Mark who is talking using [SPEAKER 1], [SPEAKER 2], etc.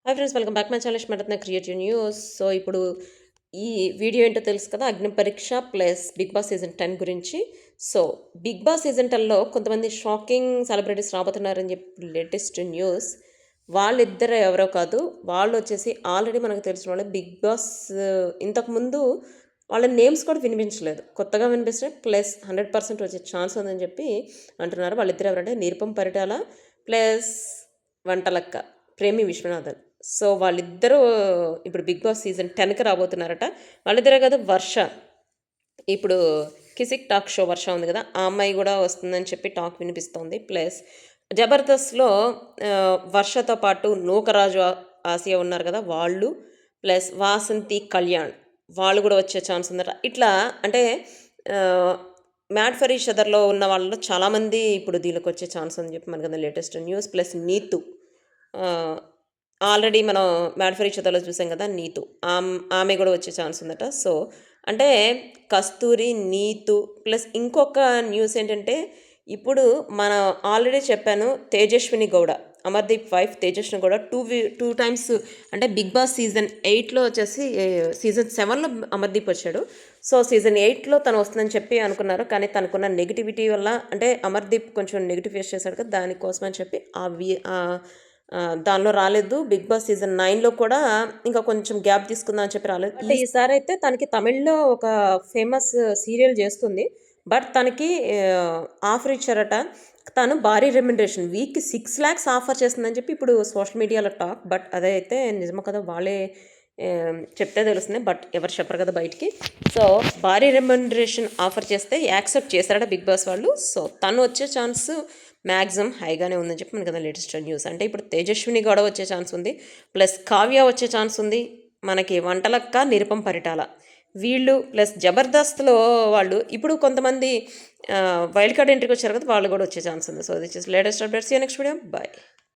[SPEAKER 1] Hi friends, welcome back my channel స్మరత్న creative news. So ఇప్పుడు ఈ వీడియో ఏంటో తెలుసు కదా, అగ్ని పరీక్ష ప్లస్ బిగ్ బాస్ సీజన్ 10 గురించి. సో బిగ్ బాస్ సీజన్ 10లో కొంతమంది షాకింగ్ సెలబ్రిటీస్ రాబోతున్నారని చెప్పి లేటెస్ట్ న్యూస్. వాళ్ళిద్దరు ఎవరో కాదు, వాళ్ళు వచ్చేసి ఆల్రెడీ మనకు తెలిసిన వాళ్ళు. బిగ్ బాస్ ఇంతకుముందు వాళ్ళ నేమ్స్ కూడా వినిపించలేదు, కొత్తగా వినిపిస్తున్నాయి. ప్లస్ 100% వచ్చే ఛాన్స్ ఉందని చెప్పి అంటున్నారు. వాళ్ళిద్దరు ఎవరంటే నిరుపం పరిటాల ప్లస్ వంటలక్క ప్రేమి విశ్వనాథన్. సో వాళ్ళిద్దరూ ఇప్పుడు బిగ్ బాస్ సీజన్ 10కి రాబోతున్నారట. వాళ్ళిద్దరే కదా, వర్ష, ఇప్పుడు కిసిక్ టాక్ షో వర్ష ఉంది కదా, ఆ అమ్మాయి కూడా వస్తుందని చెప్పి టాక్ వినిపిస్తోంది. ప్లస్ జబర్దస్త్లో వర్షతో పాటు నూకరాజు ఆసియా ఉన్నారు కదా వాళ్ళు, ప్లస్ వాసంతి కళ్యాణ్ వాళ్ళు కూడా వచ్చే ఛాన్స్ ఉందట. ఇట్లా అంటే మ్యాడ్ ఫర్ ఈచ్ అదర్లో ఉన్న వాళ్ళలో చాలామంది ఇప్పుడు దీనికి వచ్చే ఛాన్స్ అని చెప్పి మనకి latest news. Plus Neethu, already మనం మ్యాడ్ ఫర్ ఈచ్ అదర్లో చూసాం కదా, నీతు ఆమె కూడా వచ్చే ఛాన్స్ ఉందట. సో అంటే కస్తూరి, నీతు ప్లస్ ఇంకొక న్యూస్ ఏంటంటే, ఇప్పుడు మన ఆల్రెడీ చెప్పాను, Tejaswini Gowda, Amardeep wife Tejaswini Gowda two times అంటే బిగ్ బాస్ సీజన్ 8లో వచ్చేసి సీజన్ 7లో అమర్దీప్ వచ్చాడు. సో సీజన్ 8లో తను వస్తుందని చెప్పి అనుకున్నారు, కానీ తనకున్న నెగిటివిటీ వల్ల, అంటే అమర్దీప్ కొంచెం నెగిటివ్ ఫేస్ చేశాడు కదా, దానికోసం అని చెప్పి దానిలో రాలేదు. బిగ్ బాస్ సీజన్ 9లో కూడా ఇంకా కొంచెం గ్యాప్ తీసుకుందాం అని చెప్పి రాలేదు. అంటే ఈసారి అయితే తనకి తమిళ్లో ఒక ఫేమస్ సీరియల్ చేస్తుంది, బట్ తనకి ఆఫర్ ఇచ్చారట. తను భారీ రెమ్యునరేషన్ వీక్కి 6 lakhs ఆఫర్ చేస్తుందని చెప్పి ఇప్పుడు సోషల్ మీడియాలో టాక్. బట్ అదైతే నిజమో కదా వాళ్ళే చెప్తే తెలుస్తుంది, బట్ ఎవరు చెప్పరు కదా బయటికి. సో భారీ రెమ్యునరేషన్ ఆఫర్ చేస్తే యాక్సెప్ట్ చేశారట బిగ్ బాస్ వాళ్ళు. సో తను వచ్చే ఛాన్స్ మ్యాక్సిమం హైగానే ఉందని చెప్పి మనకి లేటెస్ట్ న్యూస్. అంటే ఇప్పుడు తేజస్విని గౌడ వచ్చే ఛాన్స్ ఉంది, ప్లస్ కావ్య వచ్చే ఛాన్స్ ఉంది, మనకి వంటలక్క, నిరుపం పరిటాల వీళ్ళు, ప్లస్ జబర్దస్త్లో వాళ్ళు ఇప్పుడు కొంతమంది వైల్డ్ కార్డ్ ఎంట్రీకి వచ్చారు కదా, వాళ్ళు కూడా వచ్చే ఛాన్స్ ఉంది. So this is latest updates. Next video, bye.